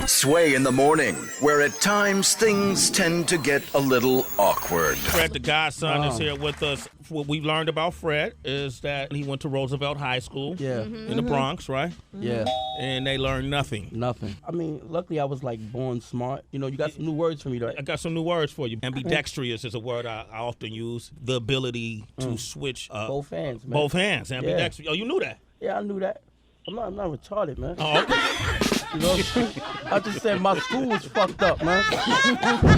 Sway in the morning, where at times things tend to get a little awkward. Fred The Godson is here with us. What we've learned about Fred is that he went to Roosevelt High School in the Bronx, right? Yeah. And they learned nothing. Nothing. I mean, luckily I was like born smart. You know, you got some new words for me, though. I got some new words for you. Ambidextrous is a word I often use. The ability to switch both hands, man. Both hands. Ambidextrous. Yeah. Oh, you knew that? Yeah, I knew that. I'm not retarded, man. Oh, okay. You know what I'm saying? I just said my school was fucked up, man.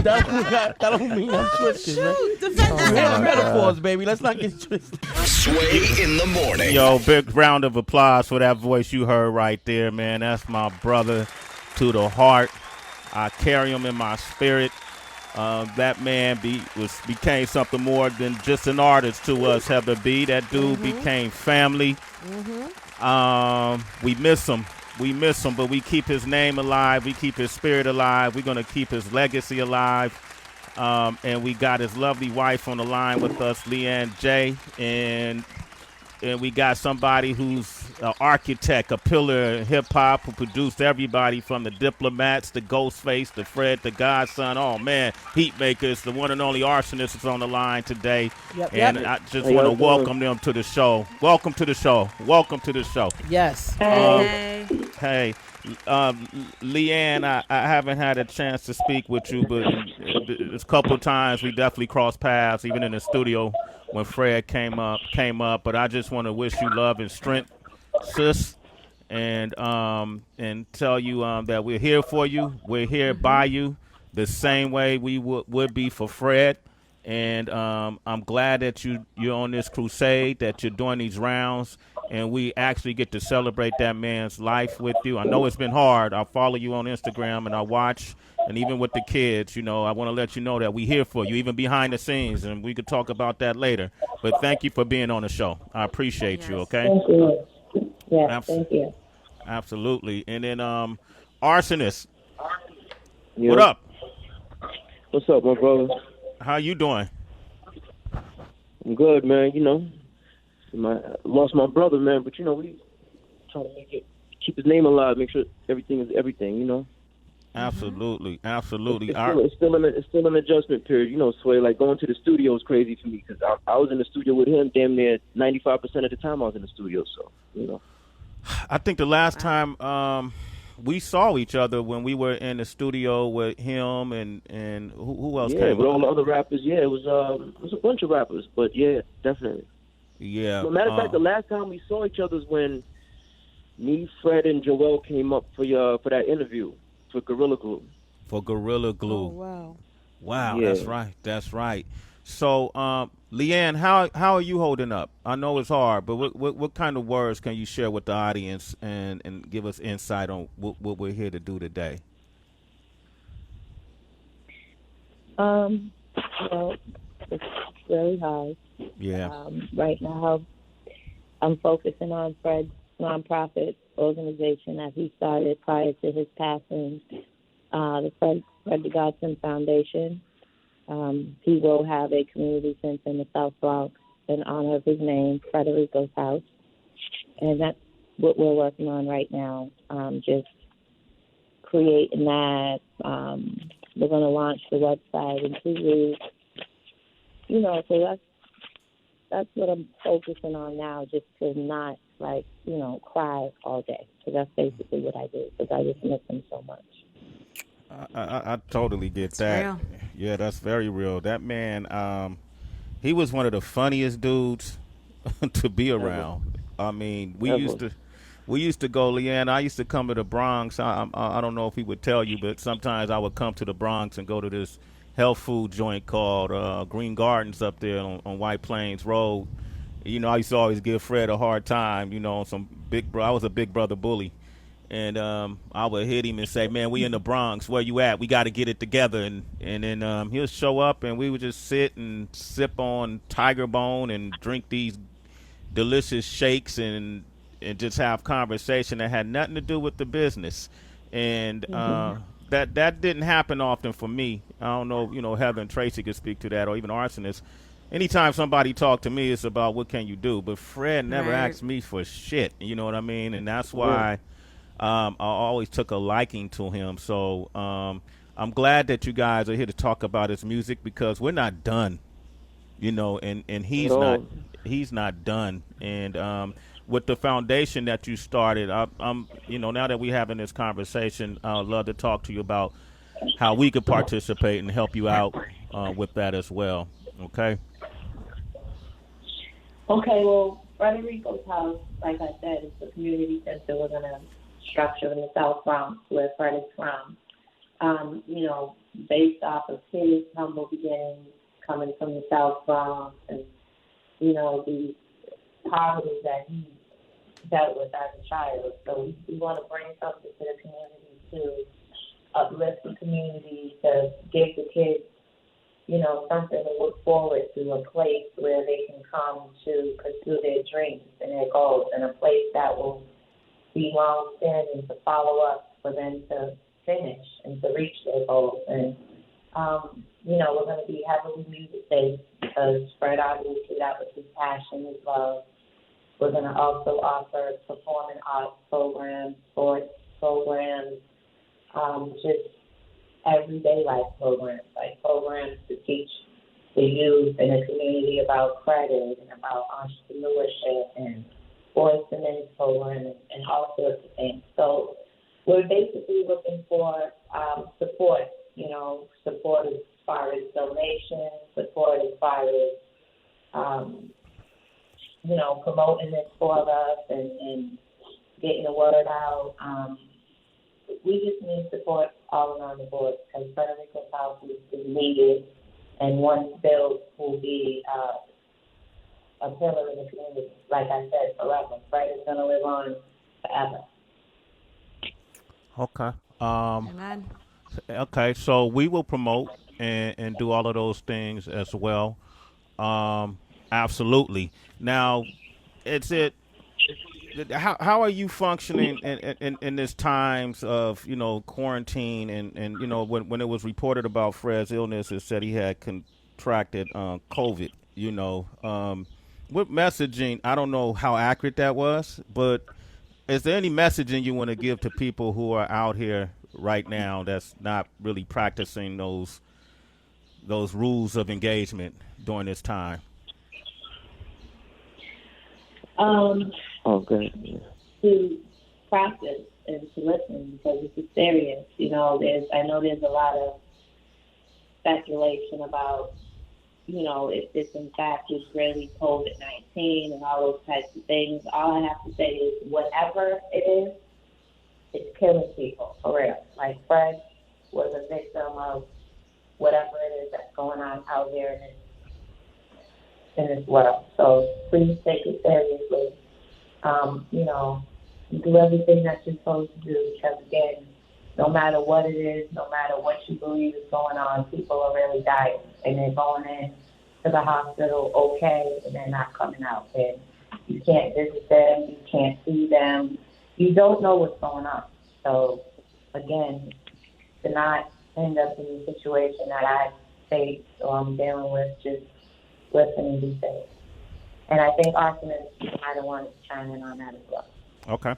that don't mean I'm twisted, man. We had metaphors, baby. Let's not get twisted. Sway in the morning. Yo, big round of applause for that voice you heard right there, man. That's my brother to the heart. I carry him in my spirit. That man became something more than just an artist to us, Heather B. That dude became family. We miss him. But we keep his name alive. We keep his spirit alive. We're going to keep his legacy alive. And we got his lovely wife on the line with us, LeeAnn J. And we got somebody who's an architect, a pillar in hip-hop, who produced everybody from the Diplomats, the Ghostface, the Fred The Godson. Oh, man, Heatmakers, the one and only Arsonist is on the line today. And I just want to welcome them to the show. Welcome to the show. Welcome to the show. Yes. Hey, LeeAnn, I haven't had a chance to speak with you, but a couple of times we definitely crossed paths, even in the studio when Fred came up. But I just want to wish you love and strength, sis, and tell you that we're here for you. We're here by you, the same way we would be for Fred. And I'm glad that you're on this crusade, that you're doing these rounds, and we actually get to celebrate that man's life with you. I know it's been hard. I follow you on Instagram, and I watch, and even with the kids, you know, I want to let you know that we're here for you, even behind the scenes, and we could talk about that later. But thank you for being on the show. I appreciate you, okay? Thank you. Yeah, thank you. Absolutely. And then Arsonist, Yeah. what up? What's up, my brother? How you doing? I'm good, man. You know, lost my brother, man, but you know, we trying to keep his name alive, make sure everything is everything. You know. Absolutely. It's still an adjustment period. You know, Sway, like going to the studio is crazy for me because I was in the studio with him damn near 95% of the time I was in the studio. So you know. I think the last time we saw each other when we were in the studio with him and who else came? Yeah, with all the other rappers. Yeah, it was a bunch of rappers, but yeah, definitely. Yeah. As a matter of fact, the last time we saw each other is when me, Fred, and Joel came up for that interview for Gorilla Glue. For Gorilla Glue. Oh, wow. Wow, Yeah. That's right. So, LeeAnn, how are you holding up? I know it's hard, but what kind of words can you share with the audience and give us insight on what we're here to do today? Well, it's very hard. Yeah. Right now, I'm focusing on Fred's nonprofit organization that he started prior to his passing, the Fred The Godson Foundation. He will have a community center in the South Bronx in honor of his name, Frederico's House. And that's what we're working on right now, just creating that. We're going to launch the website in 2 weeks. You know, so that's what I'm focusing on now, just to not, cry all day. Because that's basically what I do, because I just miss him so much. I totally get that. Real. Yeah, that's very real. That man, he was one of the funniest dudes to be around. I mean, we used to go, LeeAnn. I used to come to the Bronx. I don't know if he would tell you, but sometimes I would come to the Bronx and go to this health food joint called Green Gardens up there on White Plains Road. You know, I used to always give Fred a hard time. You know, I was a big brother bully. And I would hit him and say, man, we in the Bronx. Where you at? We got to get it together. And then he'll show up, and we would just sit and sip on Tiger Bone and drink these delicious shakes and just have conversation that had nothing to do with the business. And that didn't happen often for me. I don't know, Heather and Tracy could speak to that, or even Arsonist. Anytime somebody talked to me, it's about what can you do. But Fred never asked me for shit. You know what I mean? And that's why I always took a liking to him. So I'm glad that you guys are here to talk about his music because we're not done, you know, and he's not done. And with the foundation that you started, I'm you know, now that we're having this conversation, I'd love to talk to you about how we could participate and help you out with that as well. Okay. Okay, well, Frederico's house, like I said, is the community center we're going to structure in the South Bronx where Fred is from. You know, based off of his humble beginnings coming from the South Bronx and, you know, the poverty that he dealt with as a child. So we want to bring something to the community to uplift the community, to give the kids, you know, something to look forward to, a place where they can come to pursue their dreams and their goals, and a place that will be long-standing to follow up for them to finish and to reach their goals. And, you know, we're going to be heavily music-based because Fred, obviously, that was his passion, his love. We're going to also offer performing arts programs, sports programs, just everyday life programs, like programs to teach the youth in the community about credit and about entrepreneurship and voice and men's programs and all sorts of things. So we're basically looking for support, you know, support as far as donations, support as far as, you know, promoting this for us and getting the word out. We just need support all around the board because Frederico's house is needed, and once built will be a pillar in the community. Like I said, forever. Fred is going to live on forever. Okay. Amen. Okay, so we will promote and do all of those things as well. Absolutely. Now, how are you functioning in this times of, you know, quarantine and you know, when it was reported about Fred's illness, it said he had contracted COVID, you know, what messaging, I don't know how accurate that was, but is there any messaging you want to give to people who are out here right now that's not really practicing those rules of engagement during this time? Okay. To practice and to listen because it's serious. You know, I know there's a lot of speculation about, you know, if this in fact is really COVID-19 and all those types of things. All I have to say is whatever it is, it's killing people, for real. Like Fred was a victim of whatever it is that's going on out here in this world. So please take it seriously. You know, do everything that you're supposed to do because, again, no matter what it is, no matter what you believe is going on, people are really dying. And they're going in to the hospital okay, and they're not coming out. And you can't visit them. You can't see them. You don't know what's going on. So, again, to not end up in the situation that I faced or I'm dealing with, just listen and be safe. And I think Arsonist might have wanted to chime in on that as well. Okay.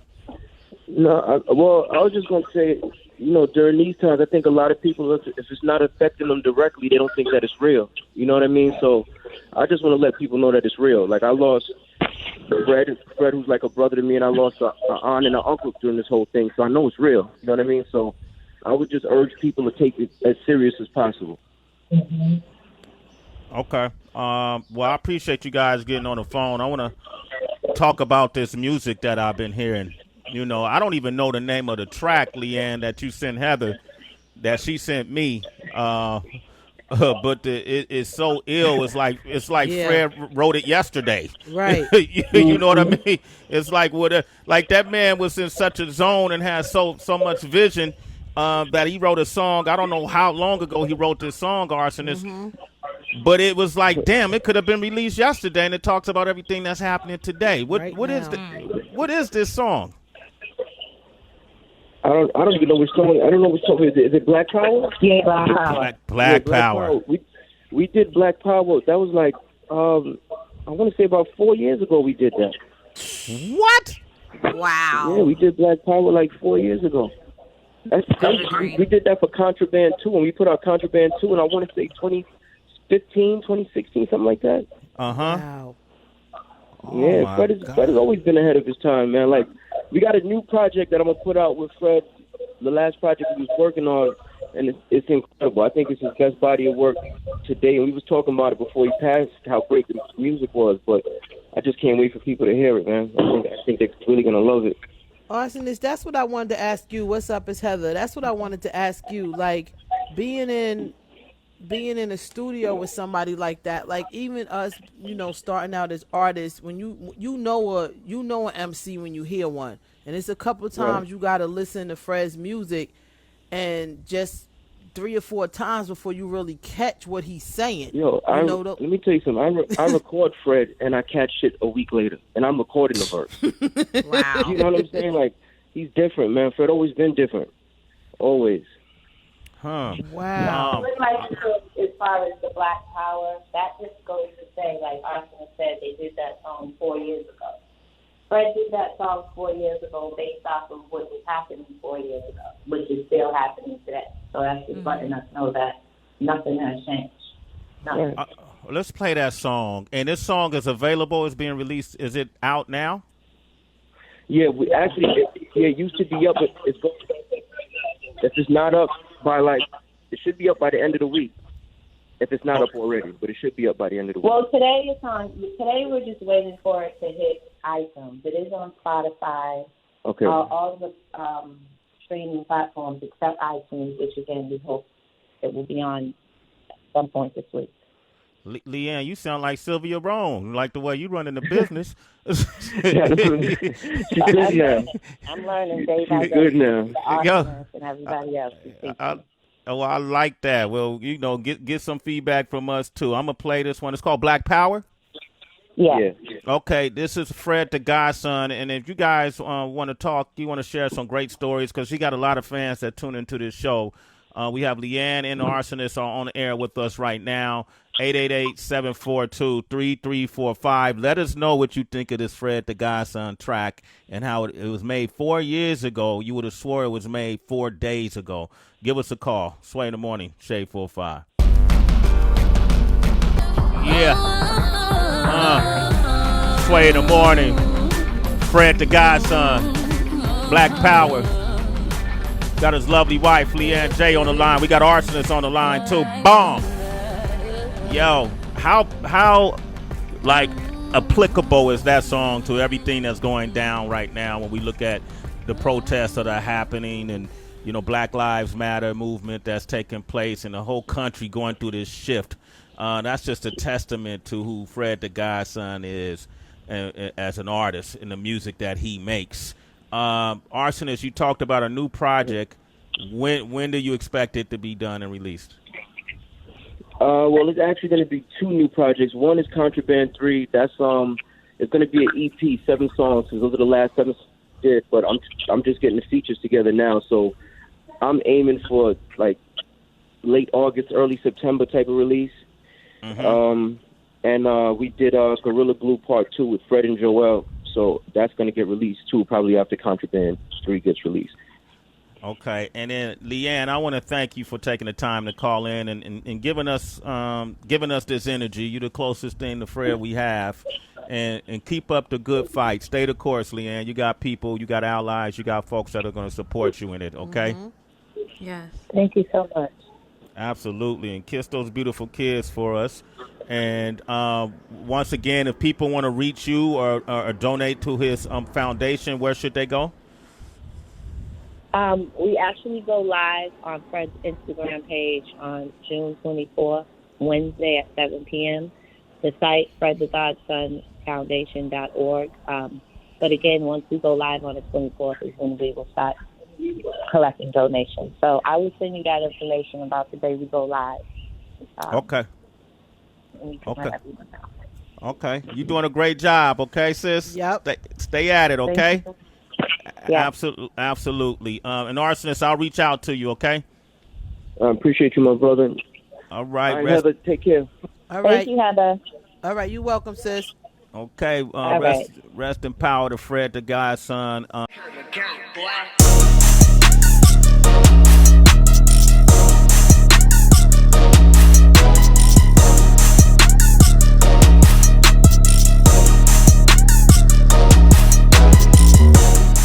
No, I was just going to say, you know, during these times, I think a lot of people, if it's not affecting them directly, they don't think that it's real. You know what I mean? So I just want to let people know that it's real. Like, I lost Fred, who's like a brother to me, and I lost an aunt and an uncle during this whole thing. So I know it's real. You know what I mean? So I would just urge people to take it as serious as possible. Mm-hmm. Okay. Well, I appreciate you guys getting on the phone. I want to talk about this music that I've been hearing. You know, I don't even know the name of the track, LeeAnn, that you sent Heather, that she sent me. But it's so ill. It's like yeah. Fred wrote it yesterday. Right. You know what I mean? It's like like that man was in such a zone and has so much vision that he wrote a song. I don't know how long ago he wrote this song, Arsonist. Mm-hmm. But it was like, damn, it could have been released yesterday, and it talks about everything that's happening today. What is this song? I don't even know which song. I don't know which song. Is it Black Power? Yeah, Black Power. Black Power. We did Black Power. That was like I want to say about 4 years ago we did that. What? Wow. Yeah, we did Black Power like 4 years ago. That's crazy. We did that for Contraband 2, and we put out Contraband 2, and I want to say 2015, 2016, something like that. Wow. Yeah, Fred has always been ahead of his time, man. Like, we got a new project that I'm going to put out with Fred, the last project he was working on, and it's incredible. I think it's his best body of work today, and we was talking about it before he passed, how great the music was, but I just can't wait for people to hear it, man. I think they're really going to love it. Arsonist, that's what I wanted to ask you. What's up, it's Heather. That's what I wanted to ask you. Like, being in a studio with somebody like that, like even us, starting out as artists, when you know an MC when you hear one, and it's a couple times you gotta listen to Fred's music, and just 3 or 4 times before you really catch what he's saying. Yo, let me tell you something. I record Fred and I catch shit a week later, and I'm recording the verse. Wow. You know what I'm saying? Like, he's different, man. Fred always been different, always. Huh. Wow. As far as the Black Power, that just goes to say, like Arsonist said, they did that song 4 years ago. Fred did that song 4 years ago based off of what was happening 4 years ago, which is still happening today. So that's just letting us know that nothing has changed. Nothing. Let's play that song. And this song is available. It's being released. Is it out now? Yeah, we actually, it used to be up, but if it's not up by it should be up by the end of the week. If it's not up already, but it should be up by the end of the week. Well, today we're just waiting for it to hit iTunes. It is on Spotify. Okay. All the streaming platforms except iTunes, which again we hope it will be on at some point this week. LeeAnn, you sound like Sylvia Rome, like the way you running the business. She's good now. I'm learning day by day. She's good now. And everybody else. I like that. Well, get some feedback from us too. I'm gonna play this one. It's called Black Power. Yeah. Okay, this is Fred The Godson, and if you guys want to talk, you want to share some great stories, because she got a lot of fans that tune into this show. We have LeeAnn and the Arsonist on the air with us right now. 888-742-3345. Let us know what you think of this Fred The Godson track and how it was made 4 years ago. You would have swore it was made 4 days ago. Give us a call. Sway in the morning, Shade 45. Yeah. Sway in the morning. Fred The Godson. Black Power. Got his lovely wife, LeeAnn J, on the line. We got Arsonist on the line, too. Bomb. Yo, how applicable is that song to everything that's going down right now when we look at the protests that are happening and, Black Lives Matter movement that's taking place and the whole country going through this shift? That's just a testament to who Fred The Godson is as an artist in the music that he makes. Arsonist, you talked about a new project. When do you expect it to be done and released? Well, it's actually going to be 2 new projects. One is Contraband 3. That's it's going to be an EP, 7 songs, because those are the last 7 I did. But I'm just getting the features together now, so I'm aiming for late August, early September type of release. Mm-hmm. And we did Gorilla Glue Part 2 with Fred and Joel. So that's going to get released, too, probably after Contraband 3 gets released. Okay. And then, LeeAnn, I want to thank you for taking the time to call in and giving us this energy. You're the closest thing to Fred we have. And keep up the good fight. Stay the course, LeeAnn. You got people, you got allies, you got folks that are going to support you in it, okay? Mm-hmm. Yes. Thank you so much. Absolutely. And kiss those beautiful kids for us. And once again, if people want to reach you or donate to his foundation, where should they go? We actually go live on Fred's Instagram page on June 24th, Wednesday at 7 p.m. The site, fredthegodsonfoundation.org. But again, once we go live on the 24th is when we will start collecting donations. So I will send you that information about the day we go live. Okay. Okay. Okay. You're doing a great job, okay, sis? Yep. Stay at it, okay? Yeah. Absolutely. And Arsonist, I'll reach out to you, okay? I appreciate you, my brother. All right. Heather, take care. All right. Thank you, Heather. All right. You welcome, sis. Okay, All right. rest in power to Fred the Godson.